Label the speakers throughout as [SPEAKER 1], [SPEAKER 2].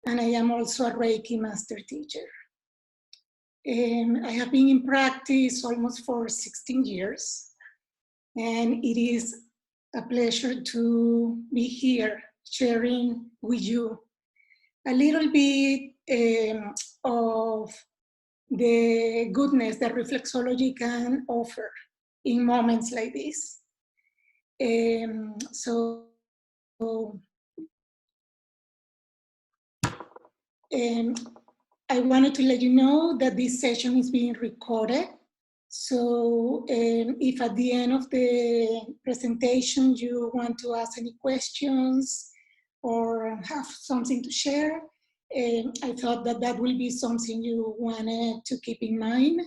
[SPEAKER 1] and I am also a Reiki master teacher. I have been in practice almost for 16 years, and it is a pleasure to be here sharing with you a little bit of the goodness that reflexology can offer in moments like this. I wanted to let you know that this session is being recorded. So if at the end of the presentation you want to ask any questions or have something to share, I thought that that will be something you wanted to keep in mind.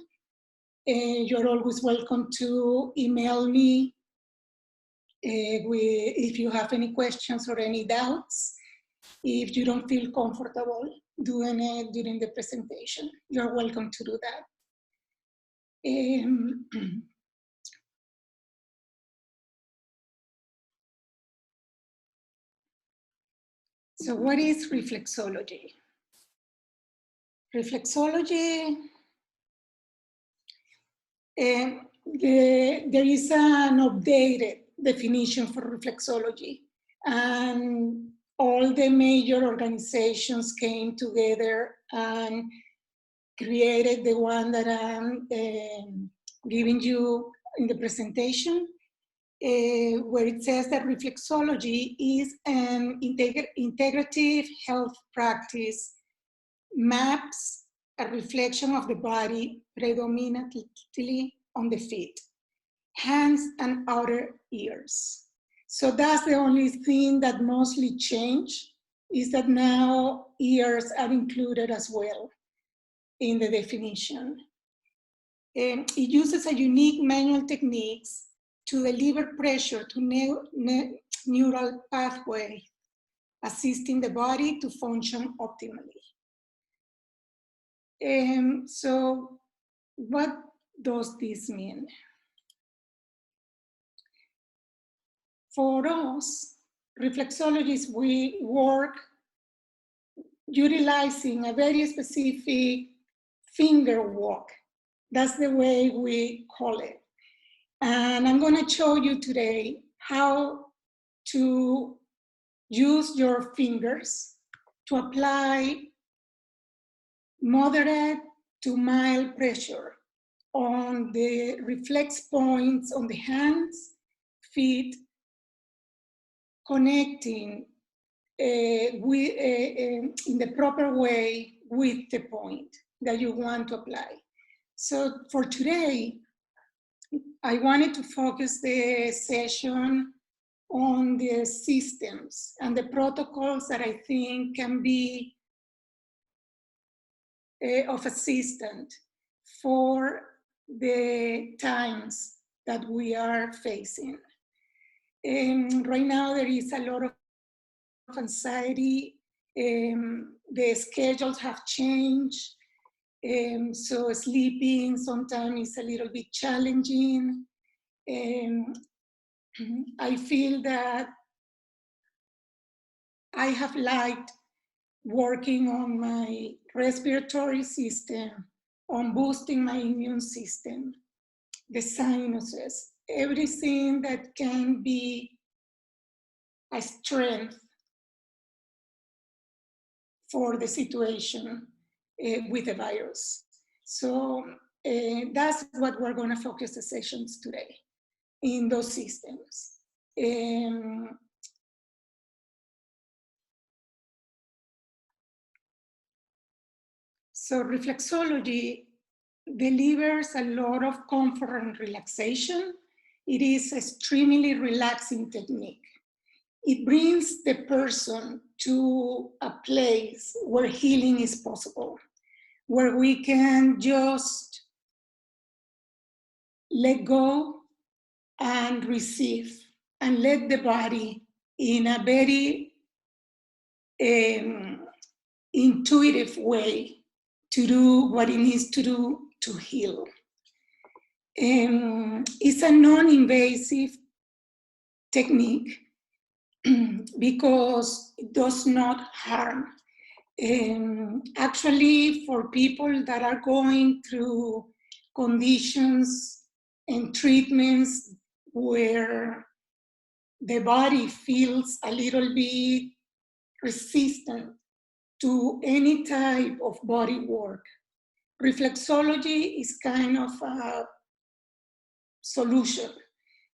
[SPEAKER 1] You're always welcome to email me if you have any questions or any doubts. If you don't feel comfortable doing it during the presentation, you're welcome to do that. So what is reflexology? Reflexology, there is an updated definition for reflexology, and all the major organizations came together and created the one that I'm giving you in the presentation, where it says that reflexology is an integrative health practice, maps a reflection of the body predominantly on the feet, hands, and outer ears. So that's the only thing that mostly changed, is that now ears are included as well in the definition. It uses a unique manual techniques to deliver pressure to neural pathway, assisting the body to function optimally. So what does this mean? For us, reflexologists, we work utilizing a very specific finger walk. That's the way we call it. And I'm going to show you today how to use your fingers to apply moderate to mild pressure on the reflex points on the hands, feet, connecting in the proper way with the point that you want to apply. So for today, I wanted to focus the session on the systems and the protocols that I think can be of assistance for the times that we are facing. Right now there is a lot of anxiety. The schedules have changed. So sleeping sometimes is a little bit challenging. I feel that I have liked working on my respiratory system, on boosting my immune system, the sinuses, everything that can be a strength for the situation with the virus. So that's what we're going to focus the sessions today, in those systems. So reflexology delivers a lot of comfort and relaxation. It is an extremely relaxing technique. It brings the person to a place where healing is possible, where we can just let go and receive and let the body in a very intuitive way to do what it needs to do to heal. It's a non-invasive technique because it does not harm Actually, for people that are going through conditions and treatments where the body feels a little bit resistant to any type of body work, reflexology is kind of a solution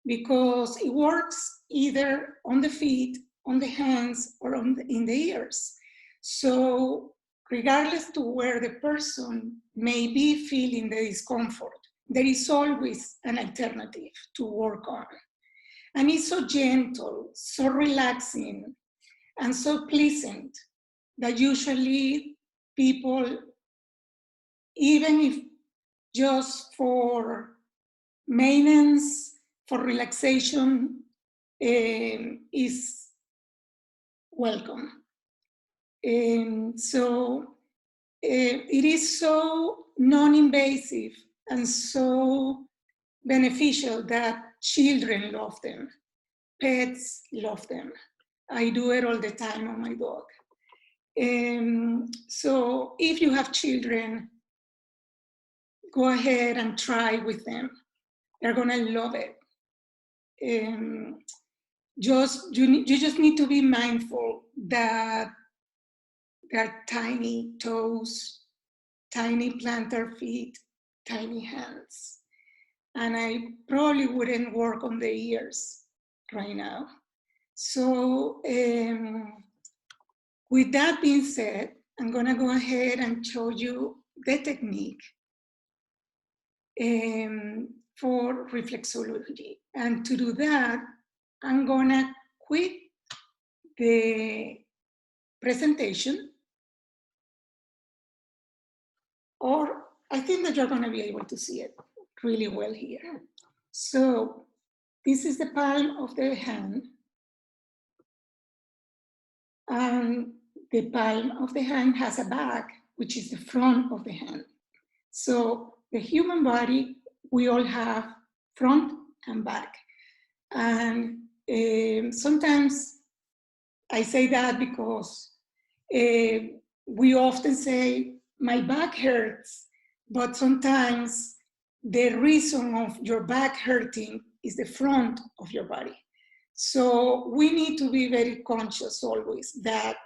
[SPEAKER 1] because it works either on the feet, on the hands, or in the ears. So regardless to where the person may be feeling the discomfort, there is always an alternative to work on. And it's so gentle, so relaxing, and so pleasant that usually people, even if just for maintenance, for relaxation, is welcome. So it is so non-invasive and so beneficial that children love them, pets love them. I do it all the time on my dog. So if you have children, go ahead and try with them. They're gonna love it. You just need to be mindful that they're tiny toes, tiny plantar feet, tiny hands. And I probably wouldn't work on the ears right now. So with that being said, I'm gonna go ahead and show you the technique for reflexology. And to do that, I'm gonna quit the presentation, or I think that you're gonna be able to see it really well here. So this is the palm of the hand, and the palm of the hand has a back, which is the front of the hand. So the human body, we all have front and back. And sometimes I say that because we often say, my back hurts, but sometimes the reason of your back hurting is the front of your body. So we need to be very conscious always that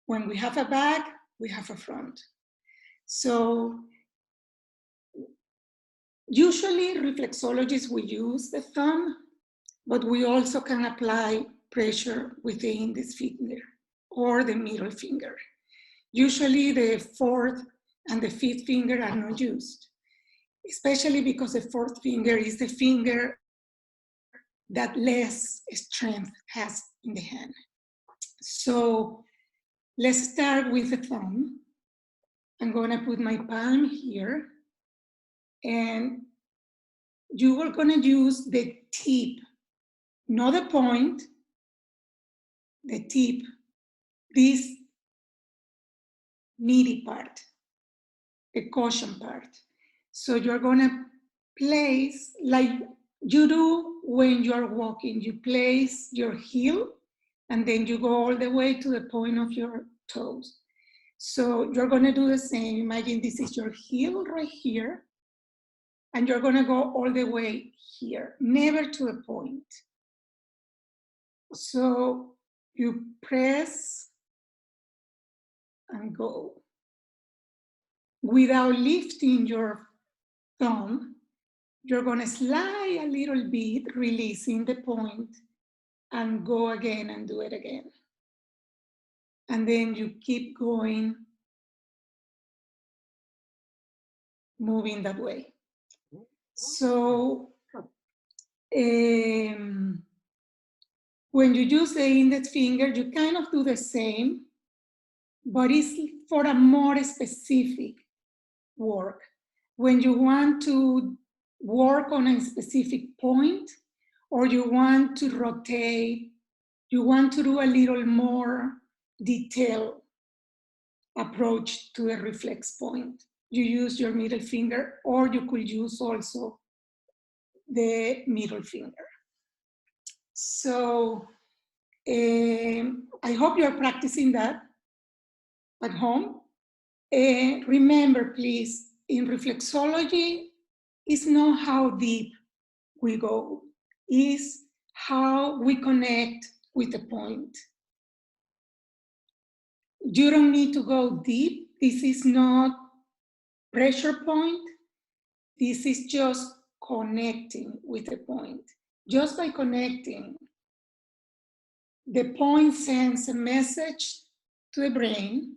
[SPEAKER 1] when we have a back, we have a front. So usually reflexologists will use the thumb, but we also can apply pressure with the index finger or the middle finger. Usually the fourth and the fifth finger are not used, especially because the fourth finger is the finger that less strength has in the hand. So let's start with the thumb. I'm gonna put my palm here, and you are gonna use the tip, not the point, the tip, this meaty part, the cushion part. So you're gonna place, like you do when you're walking, you place your heel and then you go all the way to the point of your toes. So you're gonna do the same. Imagine this is your heel right here, and you're gonna go all the way here, never to the point. So you press and go. Without lifting your thumb, you're gonna slide a little bit, releasing the point, and go again and do it again. And then you keep going, moving that way. So when you use the index finger, you kind of do the same, but it's for a more specific work. When you want to work on a specific point, or you want to rotate, you want to do a little more detailed approach to the reflex point, you use your middle finger, or you could use also the middle finger. So I hope you're practicing that. at home. Remember, please, in reflexology, it's not how deep we go, it's how we connect with the point. You don't need to go deep. This is not pressure point. This is just connecting with the point. Just by connecting, the point sends a message to the brain,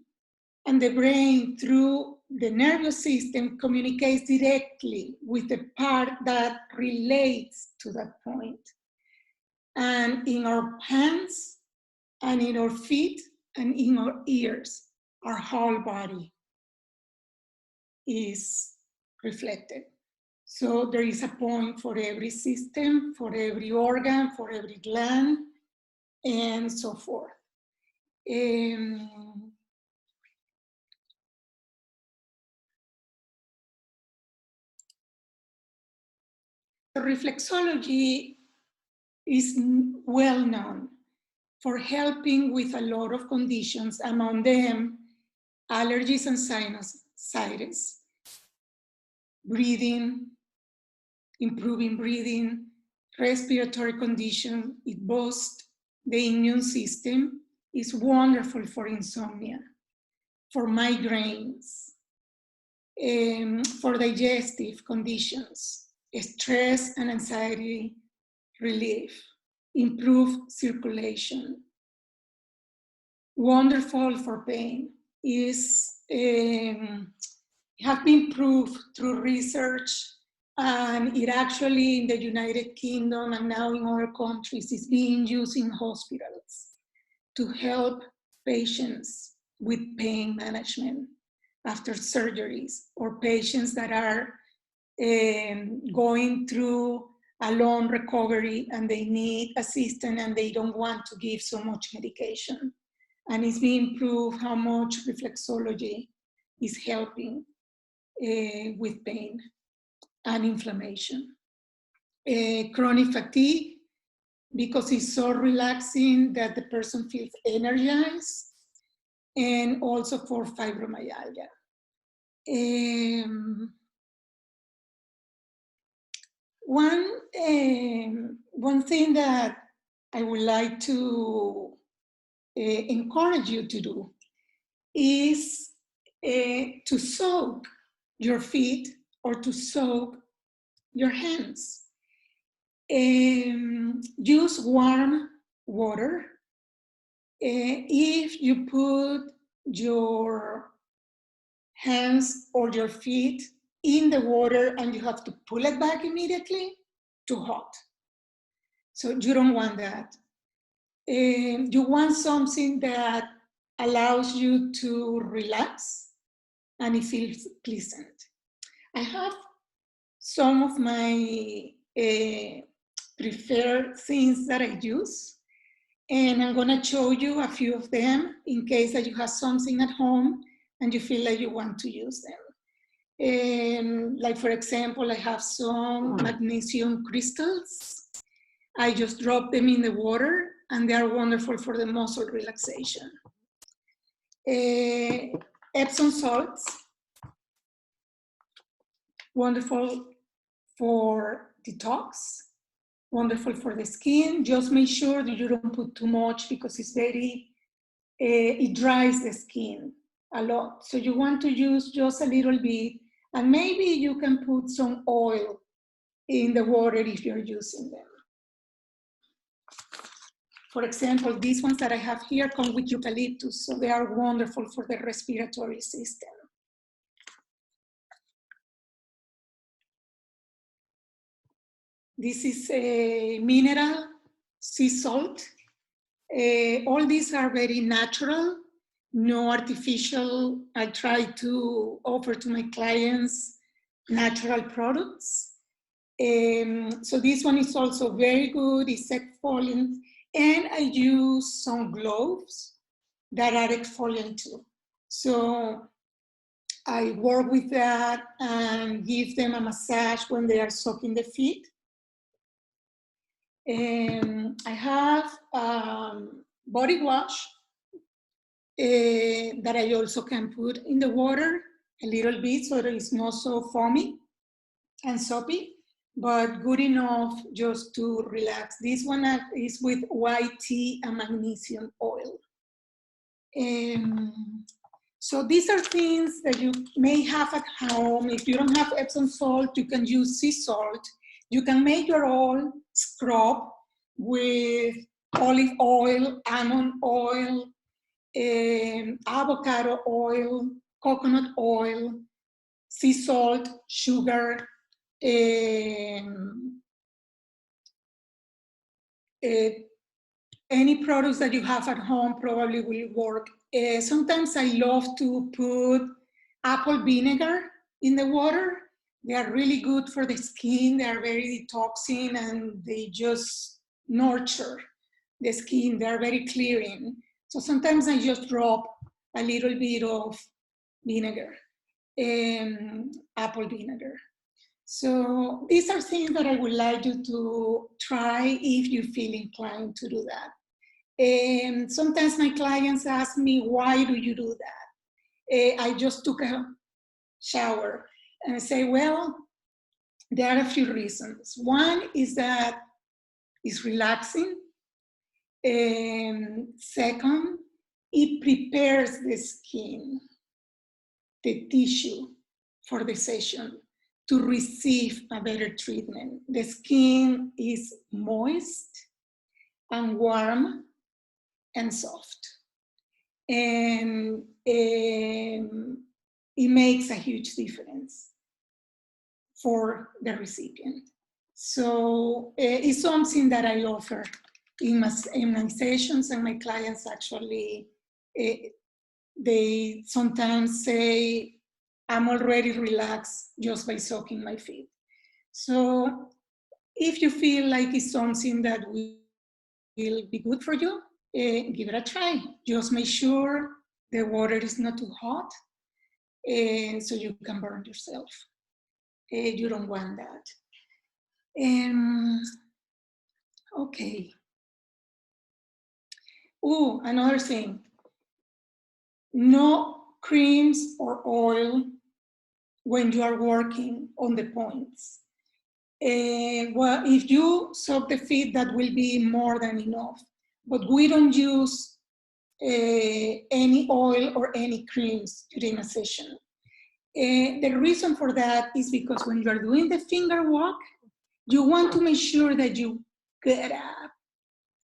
[SPEAKER 1] and the brain, through the nervous system, communicates directly with the part that relates to that point. And in our hands, and in our feet, and in our ears, our whole body is reflected. So there is a point for every system, for every organ, for every gland, and so forth. Reflexology is well known for helping with a lot of conditions, among them allergies and sinusitis, breathing, improving breathing, respiratory condition. It boosts the immune system. It's wonderful for insomnia, for migraines, for digestive conditions, stress and anxiety relief, improve circulation. Wonderful for pain. Is have been proved through research, and it actually in the United Kingdom and now in other countries is being used in hospitals to help patients with pain management after surgeries, or patients that are going through a long recovery and they need assistance and they don't want to give so much medication. And it's being proved how much reflexology is helping with pain and inflammation. Chronic fatigue, because it's so relaxing that the person feels energized, and also for fibromyalgia. One thing that I would like to encourage you to do is to soak your feet or to soak your hands. Use warm water. If you put your hands or your feet in the water and you have to pull it back immediately, too hot. So you don't want that. You want something that allows you to relax and it feels pleasant. I have some of my preferred things that I use, and I'm gonna show you a few of them in case that you have something at home and you feel like you want to use them. Like for example, I have some magnesium crystals. I just drop them in the water and they are wonderful for the muscle relaxation. Epsom salts, wonderful for detox, wonderful for the skin. Just make sure that you don't put too much because it's very, it dries the skin a lot. So you want to use just a little bit, and maybe you can put some oil in the water if you're using them. For example, these ones that I have here come with eucalyptus, so they are wonderful for the respiratory system. This is a mineral sea salt. All these are very natural, no artificial. I try to offer to my clients natural products. So this one is also very good, it's exfoliant, and I use some gloves that are exfoliant too. So I work with that and give them a massage when they are soaking the feet. I have body wash that I also can put in the water a little bit so that it's not so foamy and soapy, but good enough just to relax. This one is with white tea and magnesium oil. So these are things that you may have at home. If you don't have Epsom salt, you can use sea salt. You can make your own scrub with olive oil, almond oil, avocado oil, coconut oil, sea salt, sugar, any products that you have at home probably will work. Sometimes I love to put apple vinegar in the water. They are really good for the skin. They are very detoxing and they just nurture the skin. They are very clearing. So sometimes I just drop a little bit of vinegar, apple vinegar. So these are things that I would like you to try if you feel inclined to do that. And sometimes my clients ask me, why do you do that? I just took a shower. And I say, well, there are a few reasons. One is that it's relaxing. Second, it prepares the skin, the tissue for the session to receive a better treatment. The skin is moist and warm and soft. And it makes a huge difference for the recipient. So it's something that I offer in my sessions, and my clients actually, they sometimes say, I'm already relaxed just by soaking my feet. So if you feel like it's something that will be good for you, give it a try. Just make sure the water is not too hot, so you can burn yourself. You don't want that. Okay. Oh, another thing. No creams or oil when you are working on the points. Well, if you soak the feet, that will be more than enough. But we don't use any oil or any creams during a session. The reason for that is because when you're doing the finger walk, you want to make sure that you get up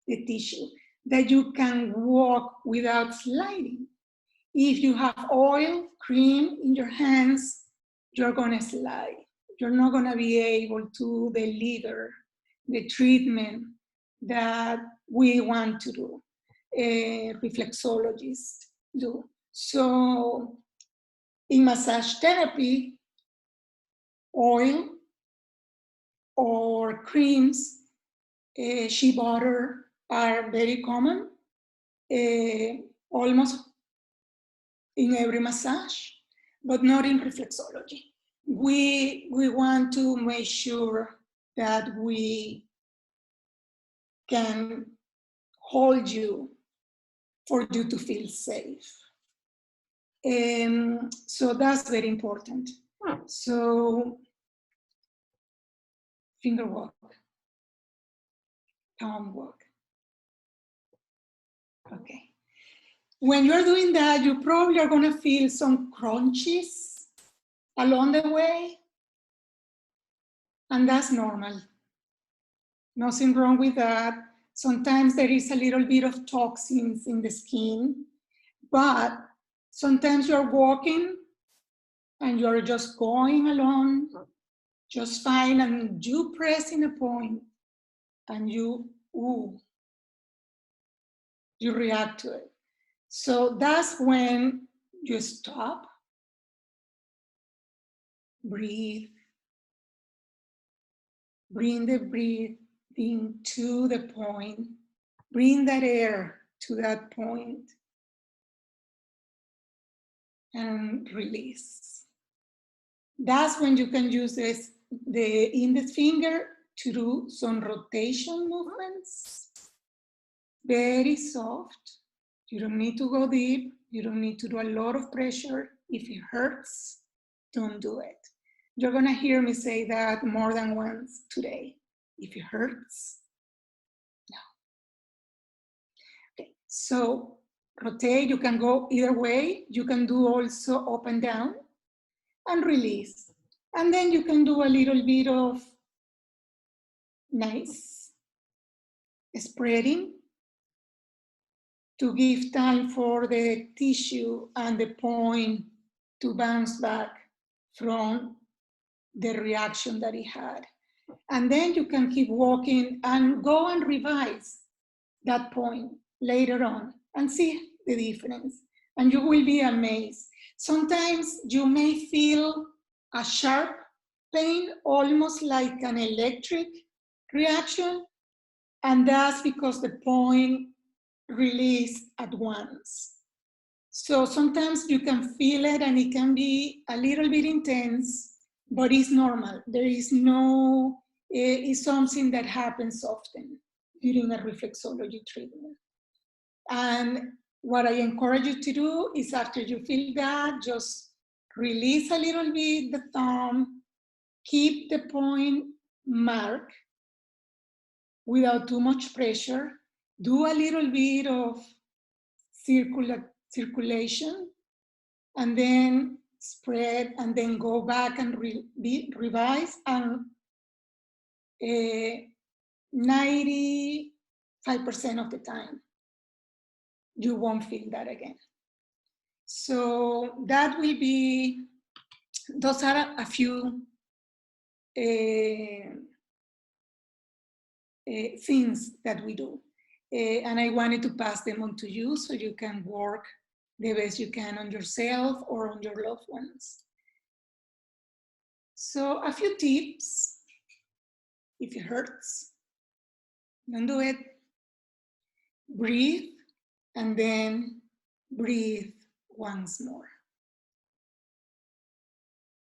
[SPEAKER 1] the tissue, that you can walk without sliding. If you have oil, cream in your hands, you're gonna slide. You're not gonna be able to deliver the treatment that we want to do, reflexologists do. So in massage therapy, oil or creams, shea butter are very common, almost in every massage, but not in reflexology. We want to make sure that we can hold you for you to feel safe. So that's very important. So finger walk, palm walk. Okay. When you're doing that, you probably are gonna feel some crunches along the way, and that's normal. Nothing wrong with that. Sometimes there is a little bit of toxins in the skin, but sometimes you're walking and you're just going along just fine, and you press in a point and you react to it. So that's when you stop, breathe, bring the breathing to the point, bring that air to that point, and release. That's when you can use the index finger to do some rotation movements. Very soft. You don't need to go deep. You don't need to do a lot of pressure. If it hurts, don't do it. You're gonna hear me say that more than once today. If it hurts, no. Okay, so rotate, you can go either way. You can do also up and down and release. And then you can do a little bit of nice spreading to give time for the tissue and the point to bounce back from the reaction that it had. And then you can keep walking and go and revise that point later on and see the difference. And you will be amazed. Sometimes you may feel a sharp pain, almost like an electric reaction, and that's because the point released at once. So sometimes you can feel it and it can be a little bit intense, but it's normal. There is no, it's something that happens often during a reflexology treatment. And what I encourage you to do is after you feel that, just release a little bit the thumb, keep the point mark without too much pressure, do a little bit of circulation, and then spread, and then go back and revise, and 95% of the time, you won't feel that again. So that will be, those are a few things that we do. And I wanted to pass them on to you so you can work the best you can on yourself or on your loved ones. So a few tips. If it hurts, don't do it. Breathe, and then breathe once more.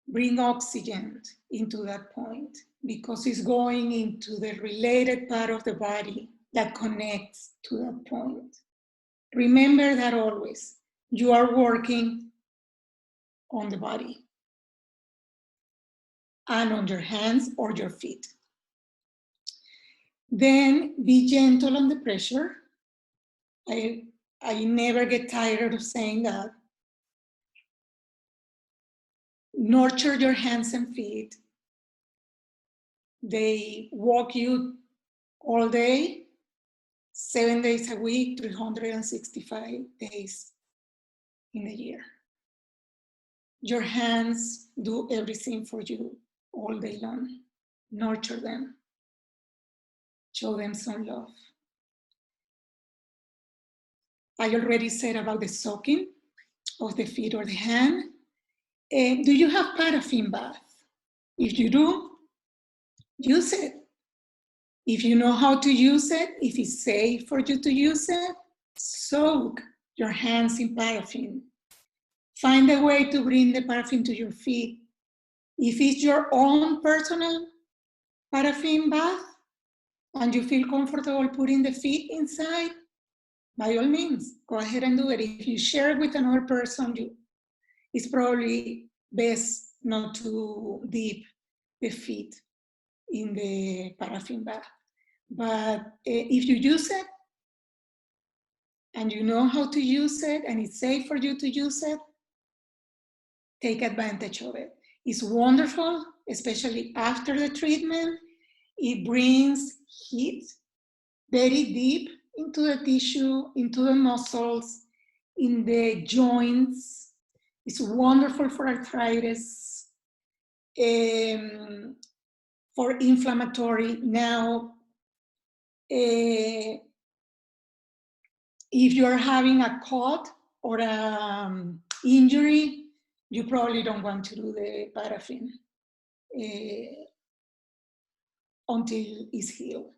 [SPEAKER 1] Bring oxygen into that point because it's going into the related part of the body that connects to that point. Remember that always. You are working on the body and on your hands or your feet. Then be gentle on the pressure. I never get tired of saying that. Nurture your hands and feet. They walk you all day, 7 days a week, 365 days in a year. Your hands do everything for you all day long. Nurture them. Show them some love. I already said about the soaking of the feet or the hand. Do you have paraffin bath? If you do, use it. If you know how to use it, if it's safe for you to use it, soak your hands in paraffin. Find a way to bring the paraffin to your feet. If it's your own personal paraffin bath and you feel comfortable putting the feet inside, by all means, go ahead and do it. If you share it with another person, it's probably best not to dip the feet in the paraffin bath. But if you use it and you know how to use it and it's safe for you to use it, take advantage of it. It's wonderful, especially after the treatment. It brings heat very deep into the tissue, into the muscles, in the joints. It's wonderful for arthritis, for inflammatory. Now, if you're having a cut or an injury, you probably don't want to do the paraffin until it's healed.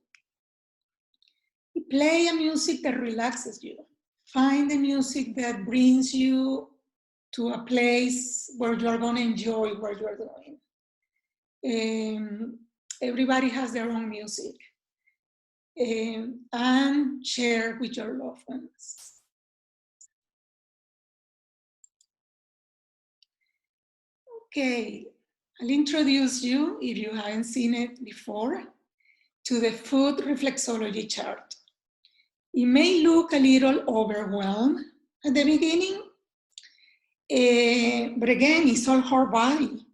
[SPEAKER 1] Play a music that relaxes you. Find the music that brings you to a place where you're going to enjoy what you're doing. Everybody has their own music. And share with your loved ones. Okay, I'll introduce you, if you haven't seen it before, to the foot reflexology chart. It may look a little overwhelmed at the beginning, but again, it's all our body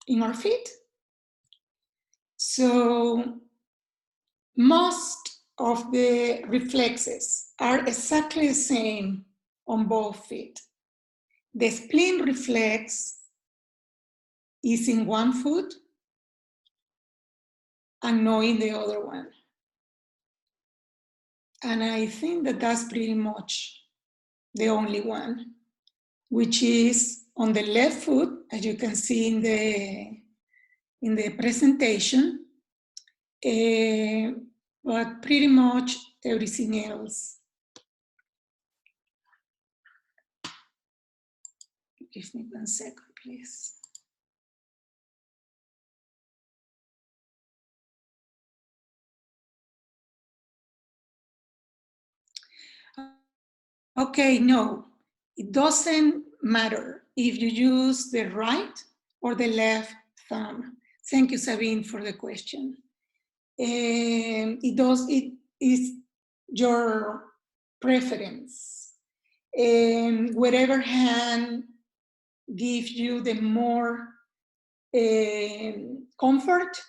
[SPEAKER 1] in our feet. So most of the reflexes are exactly the same on both feet. The spleen reflex is in one foot and not in the other one. And I think that that's pretty much the only one, which is on the left foot, as you can see in the presentation, but pretty much everything else. Give me 1 second, please. Okay, no, it doesn't matter if you use the right or the left thumb. Thank you, Sabine, for the question. It is your preference. Whatever hand gives you the more comfort,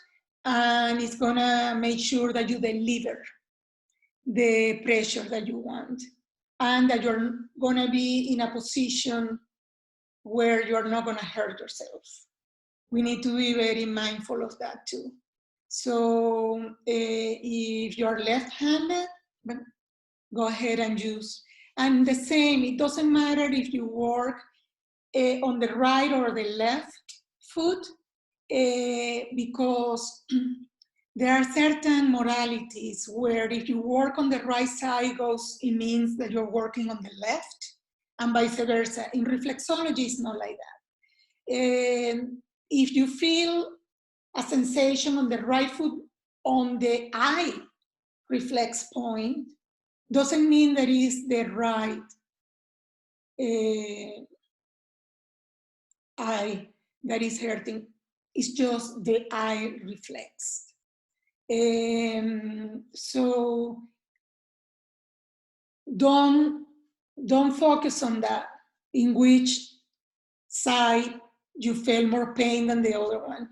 [SPEAKER 1] and it's gonna make sure that you deliver the pressure that you want, and that you're gonna be in a position where you're not gonna hurt yourself. We need to be very mindful of that too. So if you're left-handed, go ahead and use. And the same, it doesn't matter if you work on the right or the left foot, because there are certain modalities where if you work on the right side, it means that you're working on the left, and vice versa. In reflexology, it's not like that. If you feel a sensation on the right foot on the eye reflex point, doesn't mean that is the right eye that is hurting. It's just the eye reflex. So don't focus on that, in which side you feel more pain than the other one.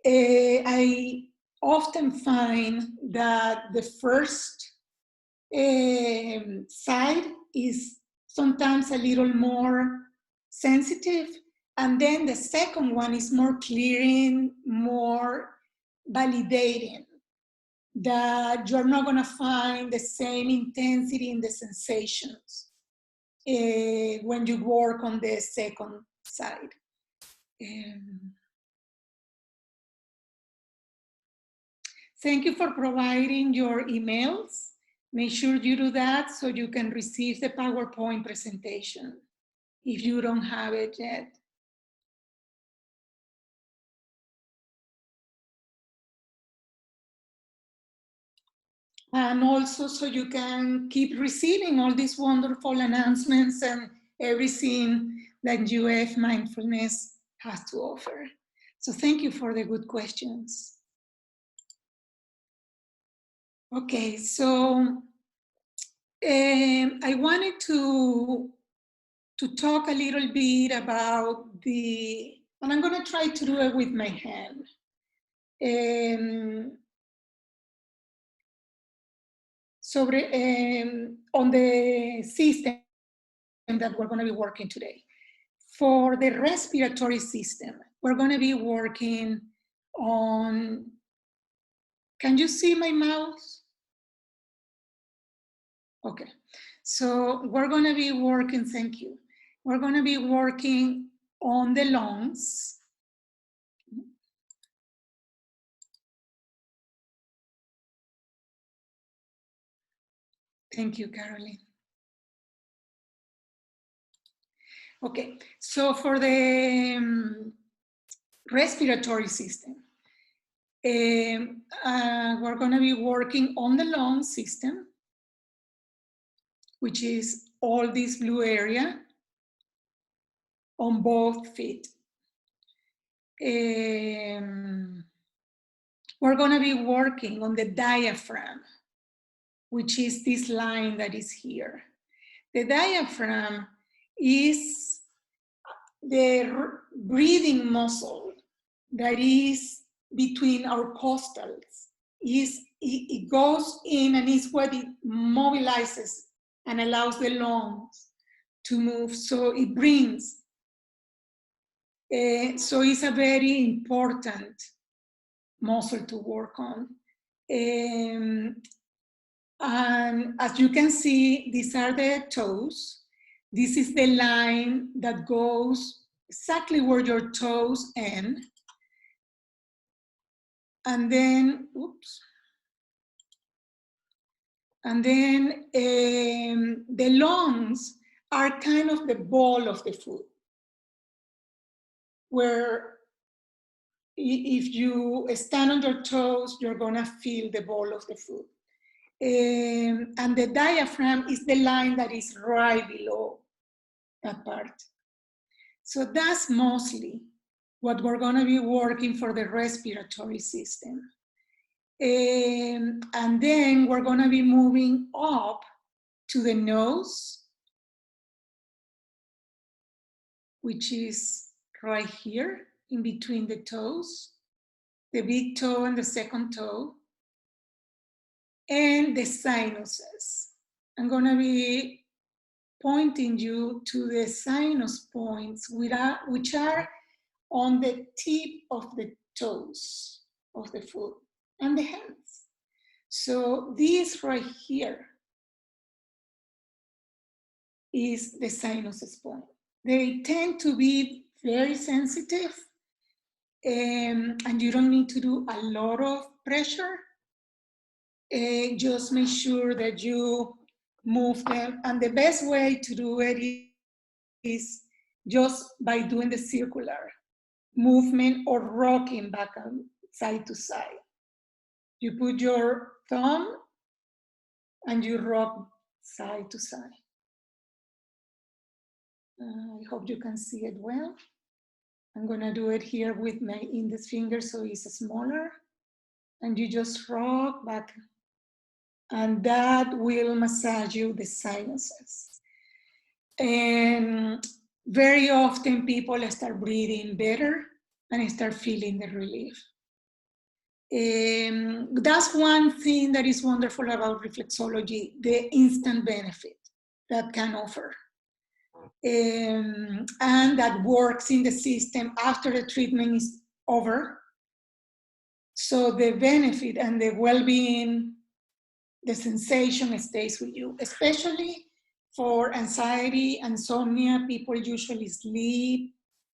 [SPEAKER 1] I often find that the first side is sometimes a little more sensitive, and then the second one is more clearing, more validating, that you're not gonna find the same intensity in the sensations when you work on the second side. Thank you for providing your emails. Make sure you do that so you can receive the PowerPoint presentation if you don't have it yet. And also so you can keep receiving all these wonderful announcements and everything that UF Mindfulness has to offer. So thank you for the good questions. Okay, so I wanted to talk a little bit about and I'm gonna try to do it with my hand. On the system that we're gonna be working today. For the respiratory system, we're gonna be working on, can you see my mouse? Okay, so we're gonna be working, thank you. We're gonna be working on the lungs. Thank you, Caroline. Okay, so for the respiratory system, we're gonna be working on the lung system, which is all this blue area on both feet. we're going to be working on the diaphragm, which is this line that is here. The diaphragm is the breathing muscle that is between our costals. It goes in and is what it mobilizes and allows the lungs to move. So it brings. So it's a very important muscle to work on. And as you can see, these are the toes. This is the line that goes exactly where your toes end. And then, oops. And then the lungs are kind of the ball of the foot, where if you stand on your toes, you're gonna feel the ball of the foot. And the diaphragm is the line that is right below that part. So that's mostly what we're gonna be working for the respiratory system. And then we're gonna be moving up to the nose, which is right here in between the toes, the big toe and the second toe, and the sinuses. I'm gonna be pointing you to the sinus points, which are on the tip of the toes of the foot and the hands. So this right here is the sinuses point. They tend to be very sensitive, and you don't need to do a lot of pressure. Just make sure that you move them. And the best way to do it is just by doing the circular movement or rocking back and side to side. You put your thumb and you rock side to side. I hope you can see it well. I'm gonna do it here with my index finger so it's smaller. And you just rock back, and that will massage you the sinuses. And very often people start breathing better and start feeling the relief. That's one thing that is wonderful about reflexology, the instant benefit that can offer. And that works in the system after the treatment is over. So the benefit and the well-being, the sensation stays with you, especially for anxiety, insomnia. People usually sleep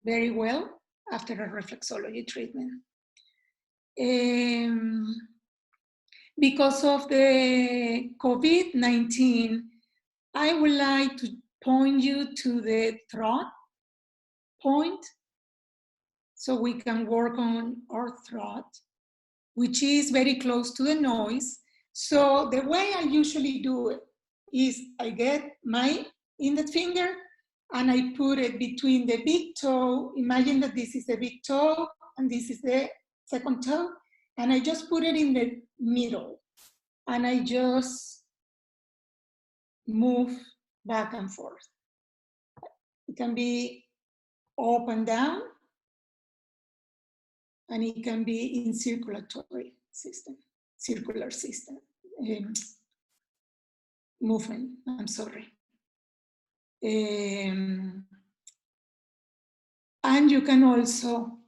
[SPEAKER 1] very well after a reflexology treatment. Because of the COVID-19, I would like to point you to the throat point so we can work on our throat, which is very close to the noise. So the way I usually do it is I get my index finger and I put it between the big toe. Imagine that this is the big toe and this is the second toe. And I just put it in the middle. And I just move back and forth. It can be up and down, and it can be in circular system, movement, I'm sorry. And you can also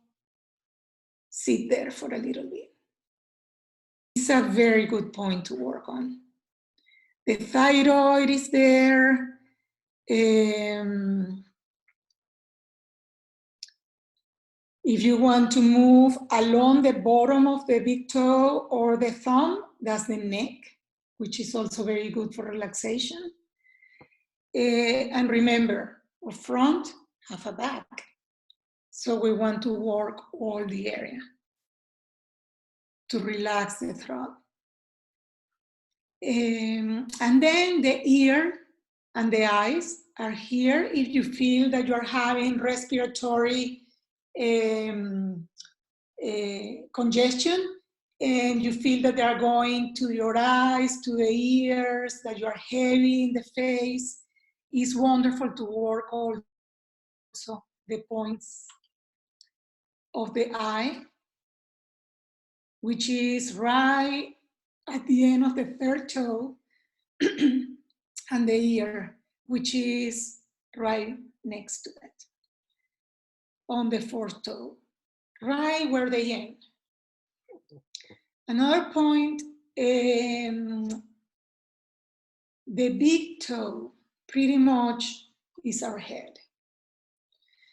[SPEAKER 1] sit there for a little bit. It's a very good point to work on. The thyroid is there. If you want to move along the bottom of the big toe or the thumb, that's the neck, which is also very good for relaxation. And remember, a front, half a back. So we want to work all the area to relax the throat. And then the ear and the eyes are here if you feel that you're having respiratory congestion, and you feel that they are going to your eyes, to the ears, that you are heavy in the face, it's wonderful to work also the points of the eye, which is right at the end of the third toe, and the ear, which is right next to it, on the fourth toe, right where they end. Another point, the big toe pretty much is our head.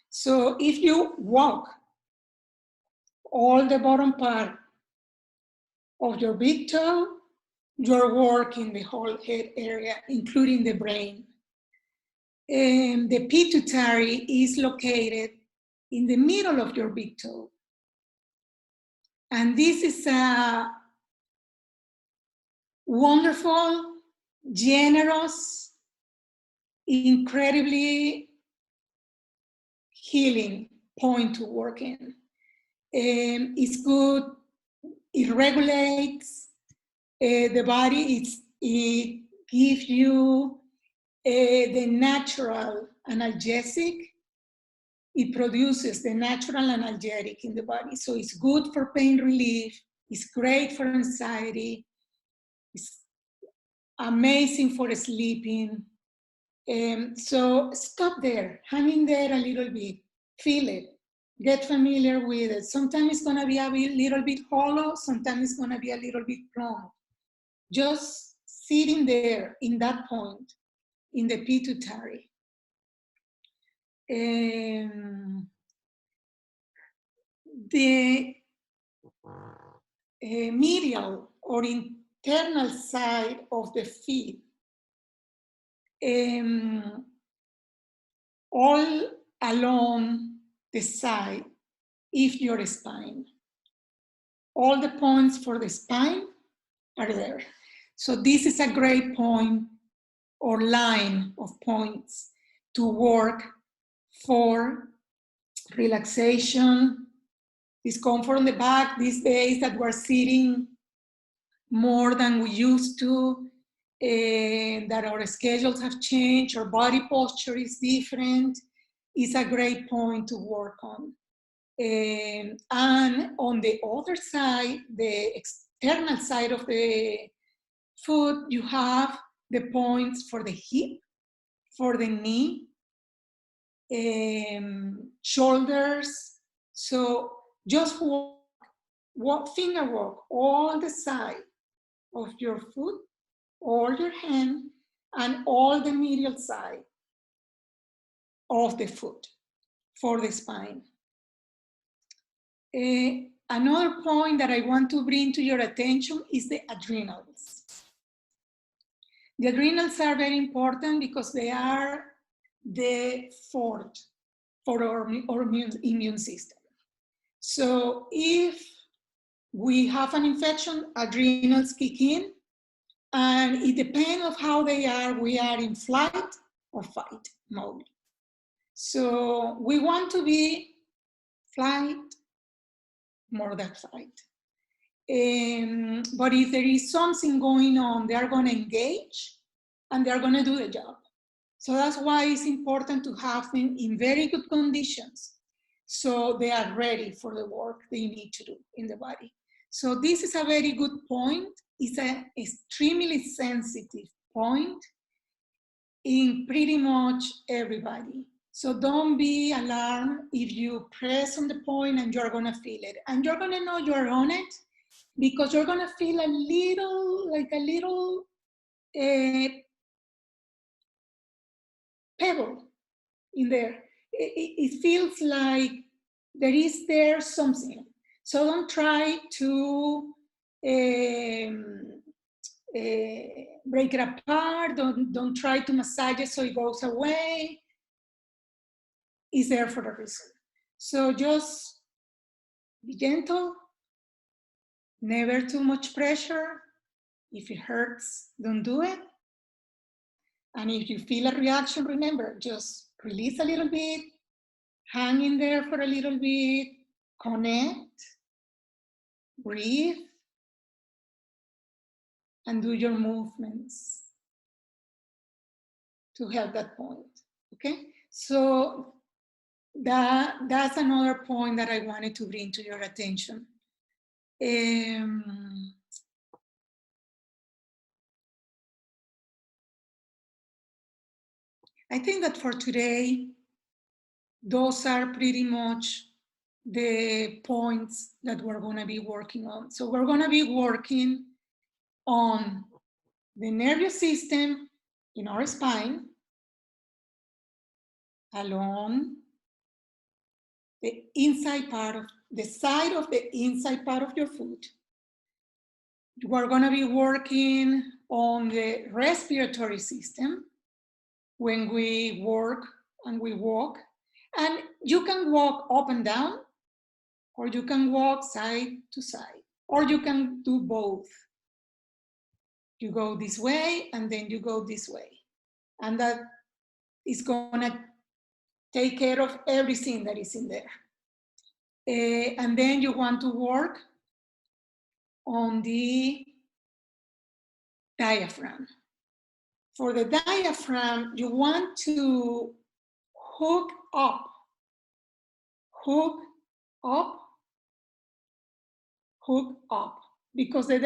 [SPEAKER 1] So if you walk all the bottom part of your big toe, you're working the whole head area, including the brain. And the pituitary is located in the middle of your big toe. And this is a wonderful, generous, incredibly healing point to work in. It's good, it regulates the body, it gives you the natural analgesic. It produces the natural analgesic in the body. So it's good for pain relief, it's great for anxiety, it's amazing for sleeping. So stop there, hang in there a little bit, feel it, get familiar with it. Sometimes it's gonna be a little bit hollow, sometimes it's gonna be a little bit plump. Just sitting there in that point, in the pituitary. The medial or internal side of the feet, all along the side is your spine. All the points for the spine are there. So this is a great point or line of points to work for relaxation, discomfort on the back. These days that we're sitting more than we used to, that our schedules have changed, our body posture is different, is a great point to work on. And on the other side, the external side of the foot, you have the points for the hip, for the knee, shoulders. So just walk, finger walk all the side of your foot, all your hand, and all the medial side of the foot for the spine. Another point that I want to bring to your attention is the adrenals. The adrenals are very important because they are the fort for our immune system. So if we have an infection, adrenals kick in, and it depends on how they are, we are in flight or fight mode. So we want to be flight more than fight. But if there is something going on, they are going to engage and they are going to do the job. So that's why it's important to have them in very good conditions so they are ready for the work they need to do in the body. So this is a very good point. It's an extremely sensitive point in pretty much everybody. So don't be alarmed if you press on the point and you're gonna feel it. And you're gonna know you're on it because you're gonna feel a little, like a little pebble in there. It feels like there something. So don't try to break it apart. Don't try to massage it so it goes away. It's there for a reason. So just be gentle, never too much pressure. If it hurts, don't do it. And if you feel a reaction, remember, just release a little bit, Hang in there for a little bit, connect, breathe, and do your movements to help that point, okay? So that's another point that I wanted to bring to your attention. I think that for today, those are pretty much the points that we're going to be working on. So we're going to be working on the nervous system in our spine, along the inside part of the side of the inside part of your foot. We're going to be working on the respiratory system when we work and we walk. And you can walk up and down, or you can walk side to side, or you can do both. You go this way and then you go this way. And that is going to take care of everything that is in there. And then you want to work on the diaphragm. For the diaphragm, you want to hook up, because the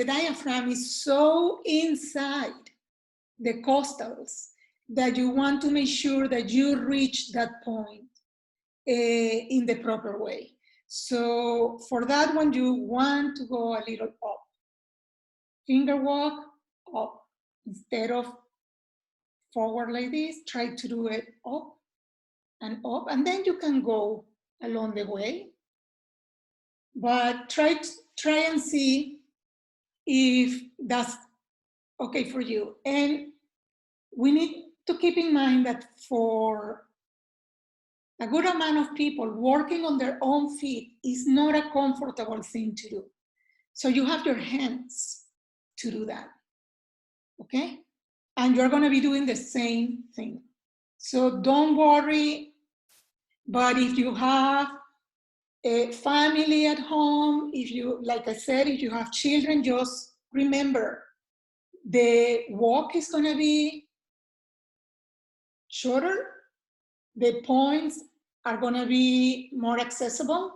[SPEAKER 1] diaphragm is so inside the costals that you want to make sure that you reach that point in the proper way. So for that one, you want to go a little up. Finger walk up. Instead of forward like this, try to do it up, and then you can go along the way. But try and see if that's okay for you. And we need to keep in mind that for a good amount of people, working on their own feet is not a comfortable thing to do. So you have your hands to do that, okay? And you're gonna be doing the same thing. So don't worry, but if you have a family at home, if you, like I said, if you have children, just remember, the walk is gonna be shorter, the points are gonna be more accessible,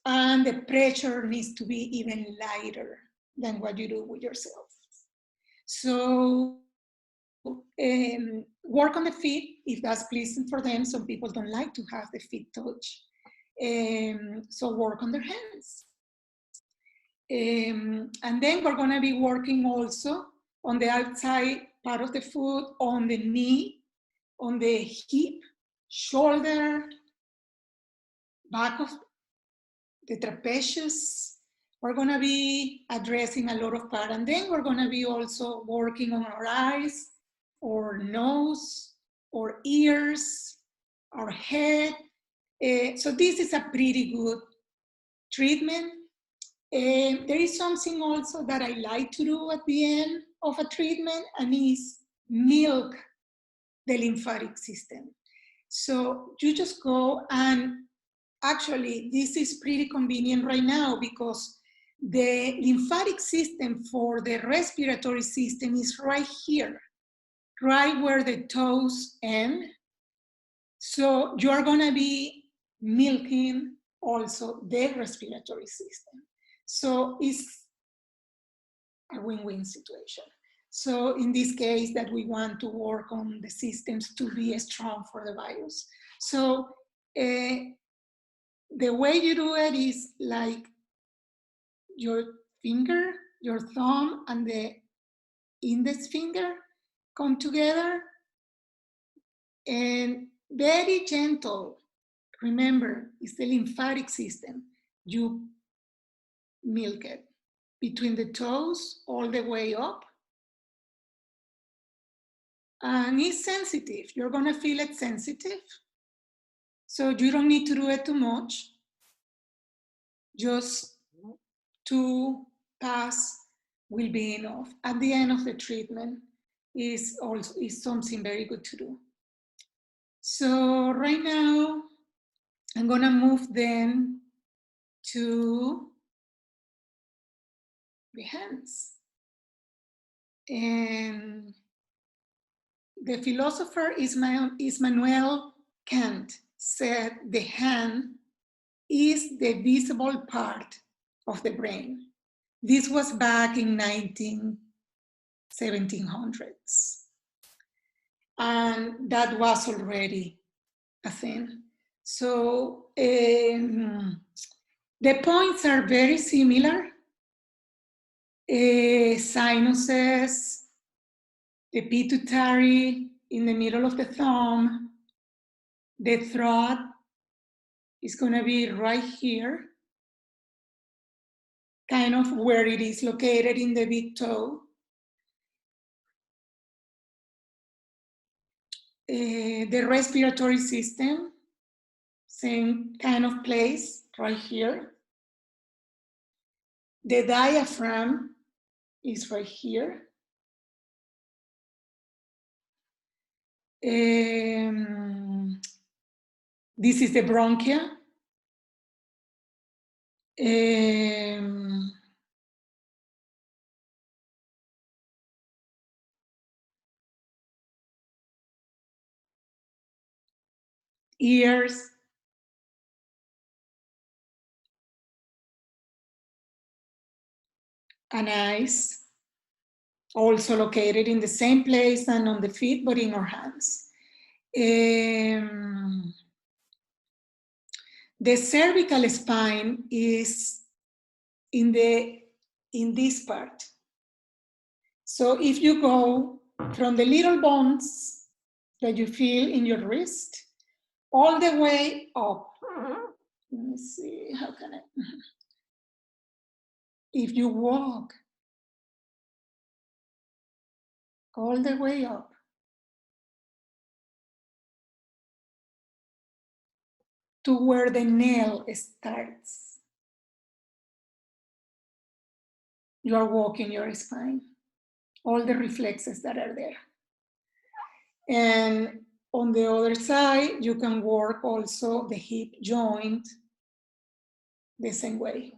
[SPEAKER 1] and the pressure needs to be even lighter than what you do with yourself. So work on the feet if that's pleasant for them. Some people don't like to have the feet touch. So work on their hands. And then we're going to be working also on the outside part of the foot, on the knee, on the hip, shoulder, back of the trapezius. We're going to be addressing a lot of part. And then we're going to be also working on our eyes, or nose, or ears, our head. So this is a pretty good treatment. There is something also that I like to do at the end of a treatment, and is milk the lymphatic system. So you just go, and actually this is pretty convenient right now, because the lymphatic system for the respiratory system is right here, right where the toes end. So you're gonna be milking also the respiratory system. So it's a win-win situation. So in this case, that we want to work on the systems to be strong for the virus. So the way you do it is like your finger, your thumb, and the index finger come together, and very gentle. Remember, it's the lymphatic system. You milk it between the toes all the way up. And it's sensitive. You're gonna feel it sensitive. So you don't need to do it too much. Just 2 passes will be enough. At the end of the treatment is something very good to do. So right now, I'm gonna move then to the hands. And the philosopher Immanuel Kant said the hand is the visible part of the brain. This was back in 1700s. And that was already a thing. So the points are very similar. Sinuses, the pituitary in the middle of the thumb, the throat is going to be right here, kind of where it is located in the big toe. The respiratory system, same kind of place right here. The diaphragm is right here. This is the bronchia. Ears. And eyes, also located in the same place and on the feet, but in our hands. The cervical spine is in this part. So if you go from the little bones that you feel in your wrist, all the way up. Let me see, how can I? If you walk all the way up, to where the nail starts, you are walking your spine, all the reflexes that are there. And on the other side, you can work also the hip joint the same way.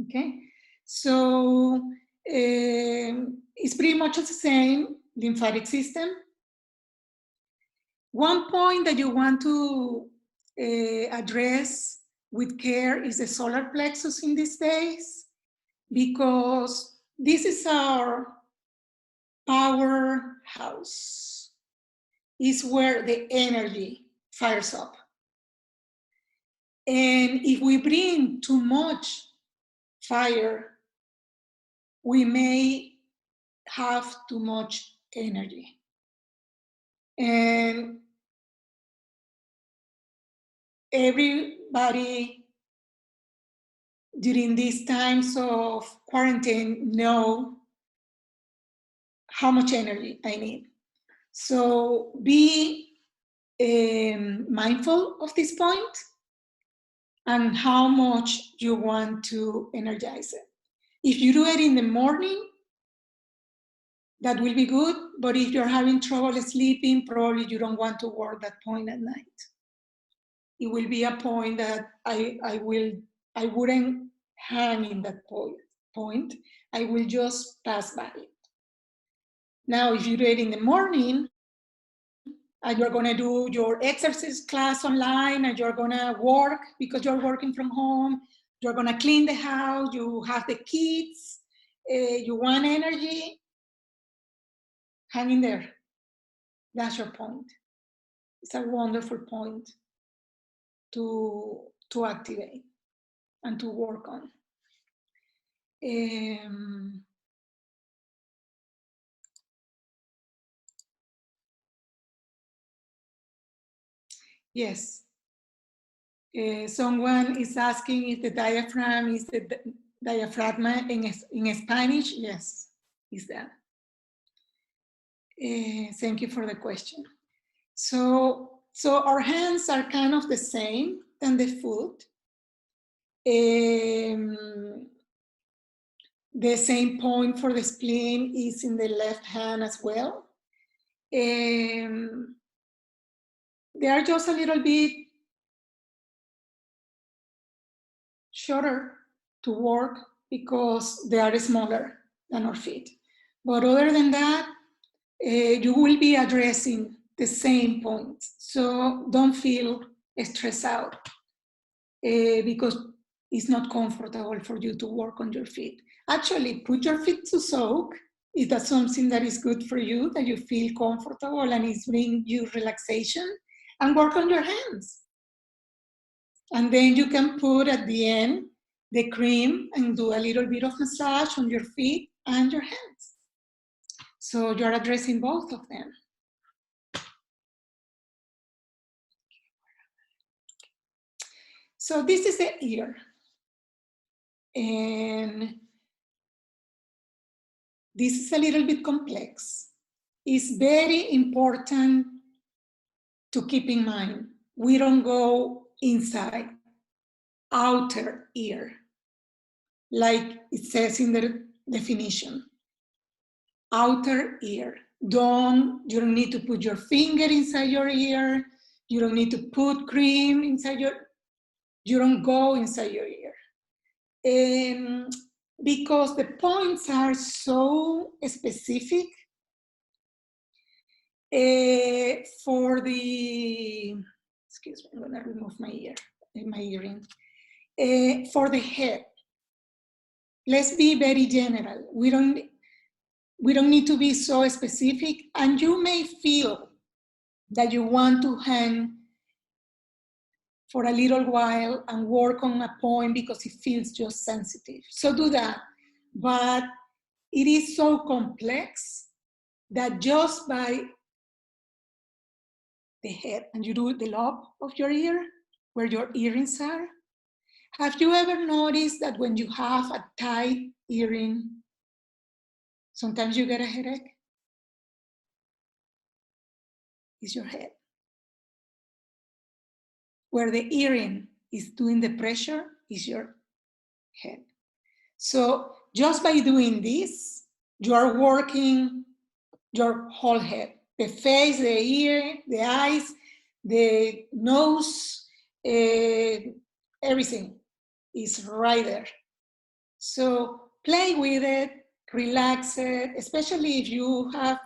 [SPEAKER 1] Okay, so it's pretty much the same lymphatic system. One point that you want to address with care is the solar plexus in these days, because this is our powerhouse. Is where the energy fires up. And if we bring too much fire, we may have too much energy. And everybody during these times of quarantine know how much energy I need. So be mindful of this point and how much you want to energize it. If you do it in the morning, that will be good, but if you're having trouble sleeping, probably you don't want to work that point at night. It will be a point that I wouldn't hang in that point. I will just pass by it. Now, if you do it in the morning, and you're gonna do your exercise class online, and you're gonna work because you're working from home, you're gonna clean the house, you have the kids, you want energy, hang in there. That's your point. It's a wonderful point to activate and to work on. Yes. Someone is asking if the diaphragm is the diaphragm in Spanish. Yes, is that. Thank you for the question. So our hands are kind of the same than the foot. The same point for the spleen is in the left hand as well. They are just a little bit shorter to work because they are smaller than our feet. But other than that, you will be addressing the same points. So don't feel stressed out because it's not comfortable for you to work on your feet. Actually, put your feet to soak. Is that something that is good for you, that you feel comfortable and it's bringing you relaxation? And work on your hands. And then you can put at the end the cream and do a little bit of massage on your feet and your hands. So you're addressing both of them. So this is the ear. And this is a little bit complex. It's very important to keep in mind. We don't go inside, outer ear, like it says in the definition. Outer ear. You don't need to put your finger inside your ear. You don't need to put cream inside you don't go inside your ear. Because the points are so specific for the, excuse me, I'm gonna remove my earring. For the head, let's be very general. We don't need to be so specific, and you may feel that you want to hang for a little while and work on a point because it feels just sensitive. So do that. But it is so complex that just by the head, and you do the lobe of your ear, where your earrings are. Have you ever noticed that when you have a tight earring, sometimes you get a headache? It's your head. Where the earring is doing the pressure is your head. So just by doing this, you are working your whole head. The face, the ear, the eyes, the nose, everything is right there. So play with it, relax it, especially if you have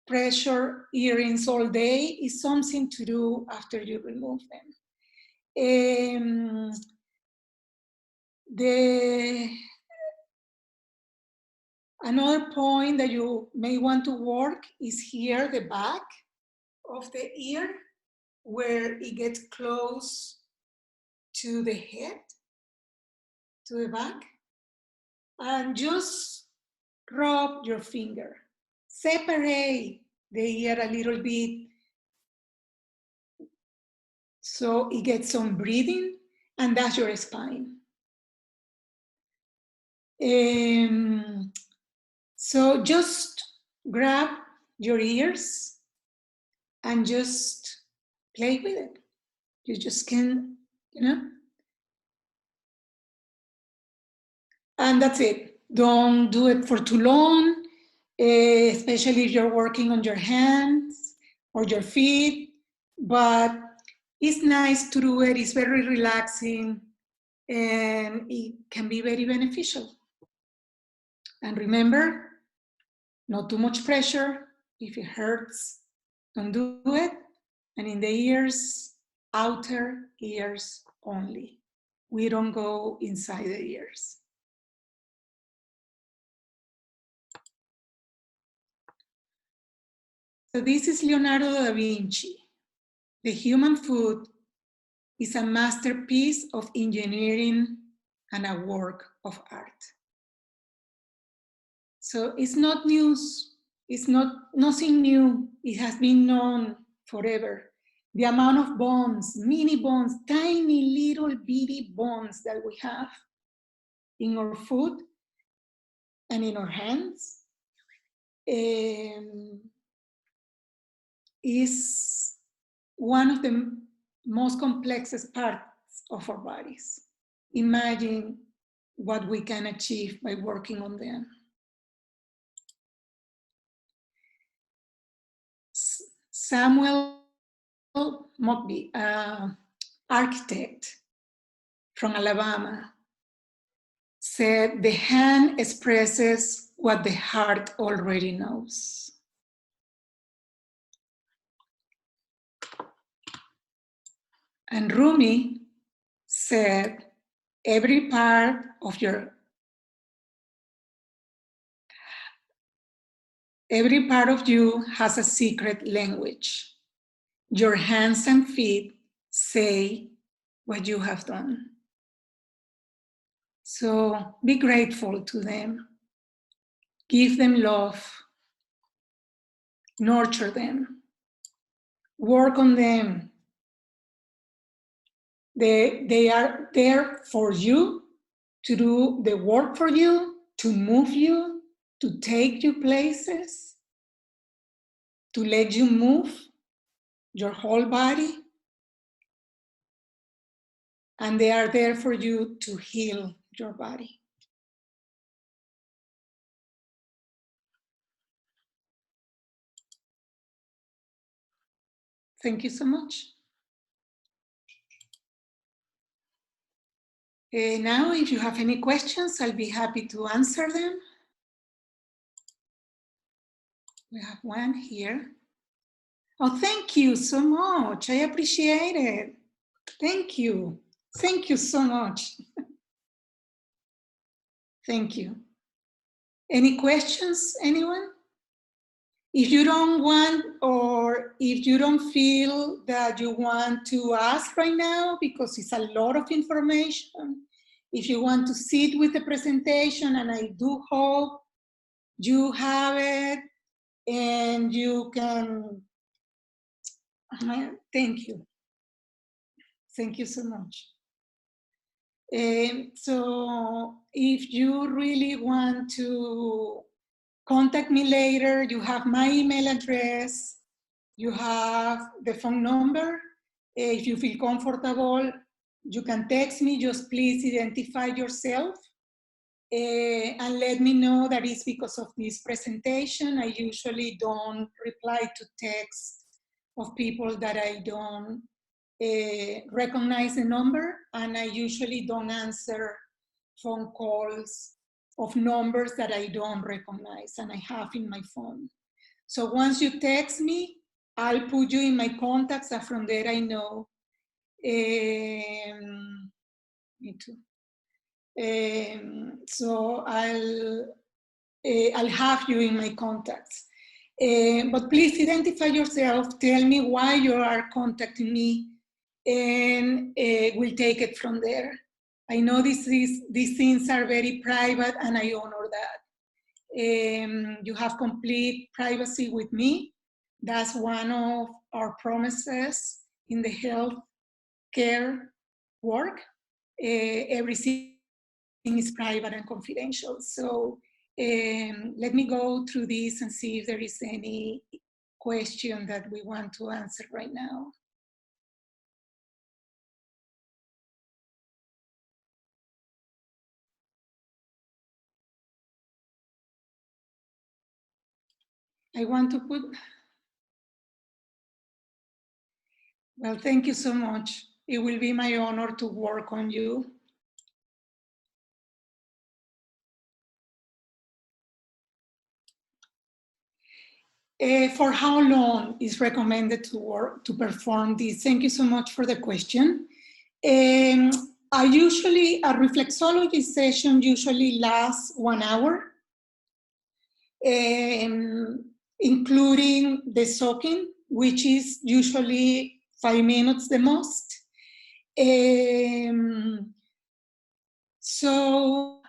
[SPEAKER 1] pressure earrings all day, is something to do after you remove them. Another point that you may want to work is here, the back of the ear, where it gets close to the head, to the back. And just rub your finger. Separate the ear a little bit so it gets some breathing, and that's your spine. So just grab your ears and just play with it. You just can, and that's it. Don't do it for too long, especially if you're working on your hands or your feet, but it's nice to do it. It's very relaxing and it can be very beneficial. And remember, not too much pressure. If it hurts, don't do it. And in the ears, outer ears only. We don't go inside the ears. So this is Leonardo da Vinci. The human foot is a masterpiece of engineering and a work of art. So it's not news, it's nothing new. It has been known forever. The amount of bones, mini bones, tiny little bitty bones that we have in our foot and in our hands is one of the most complexest parts of our bodies. Imagine what we can achieve by working on them. Samuel Mokby, architect from Alabama, said, "The hand expresses what the heart already knows." And Rumi said, every part of you has a secret language. Your hands and feet say what you have done. So be grateful to them. Give them love. Nurture them. Work on them. They are there for you, to do the work for you, to move you, to take you places, to let you move your whole body. And they are there for you to heal your body. Thank you so much. Now, if you have any questions, I'll be happy to answer them. We have one here. Oh, thank you so much. I appreciate it. Thank you. Thank you so much. Thank you. Any questions, anyone? If you don't want, or if you don't feel that you want to ask right now, because it's a lot of information, if you want to sit with the presentation, and I do hope you have it, and you can, thank you. Thank you so much. So if you really want to contact me later, you have my email address, you have the phone number. If you feel comfortable, you can text me. Just please identify yourself and let me know that it's because of this presentation. I usually don't reply to text of people that I don't recognize the number, and I usually don't answer phone calls of numbers that I don't recognize and I have in my phone. So once you text me, I'll put you in my contacts, and from there I know. Me too. So I'll have you in my contacts. But please identify yourself, tell me why you are contacting me, and we'll take it from there. I know these things are very private, and I honor that. You have complete privacy with me. That's one of our promises in the health care work. Everything is private and confidential. So let me go through this and see if there is any question that we want to answer right now. I want to put, well, thank you so much. It will be my honor to work on you. For how long is recommended to perform this? Thank you so much for the question. A reflexology session usually lasts 1 hour, including the soaking, which is usually 5 minutes the most. So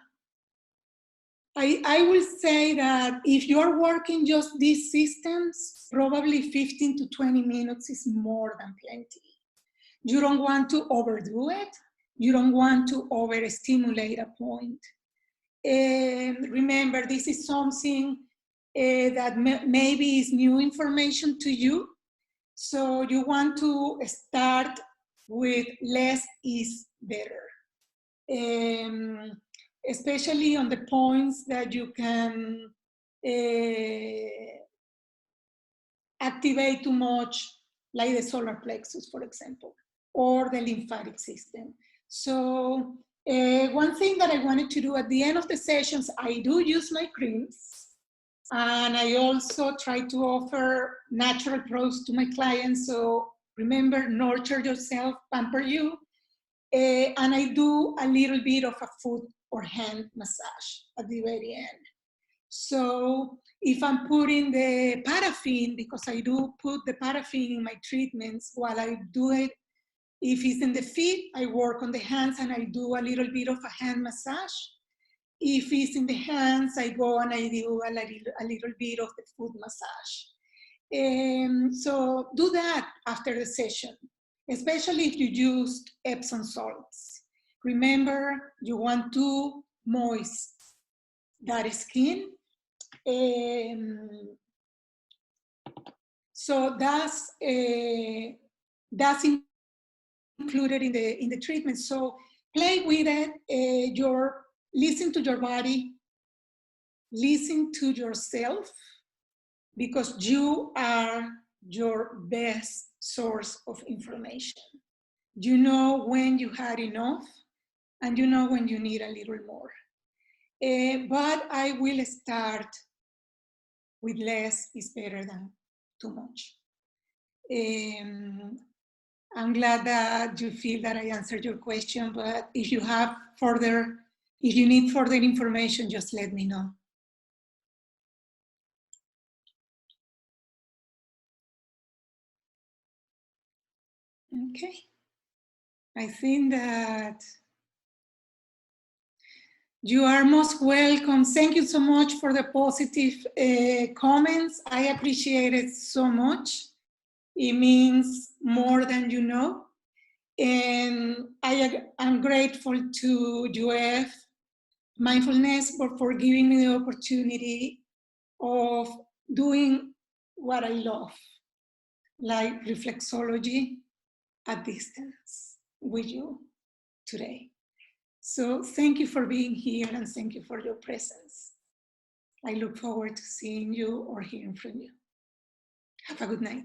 [SPEAKER 1] I will say that if you're working just these systems, probably 15 to 20 minutes is more than plenty. You don't want to overdo it. You don't want to overstimulate a point. Remember, this is something that maybe is new information to you. So you want to start with less is better. Especially on the points that you can activate too much like the solar plexus, for example, or the lymphatic system. So one thing that I wanted to do at the end of the sessions, I do use my creams, and I also try to offer natural products to my clients. So remember, nurture yourself, pamper you. And I do a little bit of a foot or hand massage at the very end. So if I'm putting the paraffin, because I do put the paraffin in my treatments while I do it, if it's in the feet, I work on the hands and I do a little bit of a hand massage. If it's in the hands, I go and I do a little bit of the foot massage. So do that after the session, especially if you used Epsom salts. Remember, you want to moist that skin. So that's included in the treatment. So play with it. Listen to your body, listen to yourself, because you are your best source of information. You know when you had enough, and you know when you need a little more. But I will start with less is better than too much. I'm glad that you feel that I answered your question, but if you need further information, just let me know. Okay. I think that you are most welcome. Thank you so much for the positive comments. I appreciate it so much. It means more than you know. And I'm grateful to UF Mindfulness for giving me the opportunity of doing what I love, like reflexology at distance with you today. So thank you for being here and thank you for your presence. I look forward to seeing you or hearing from you. Have a good night.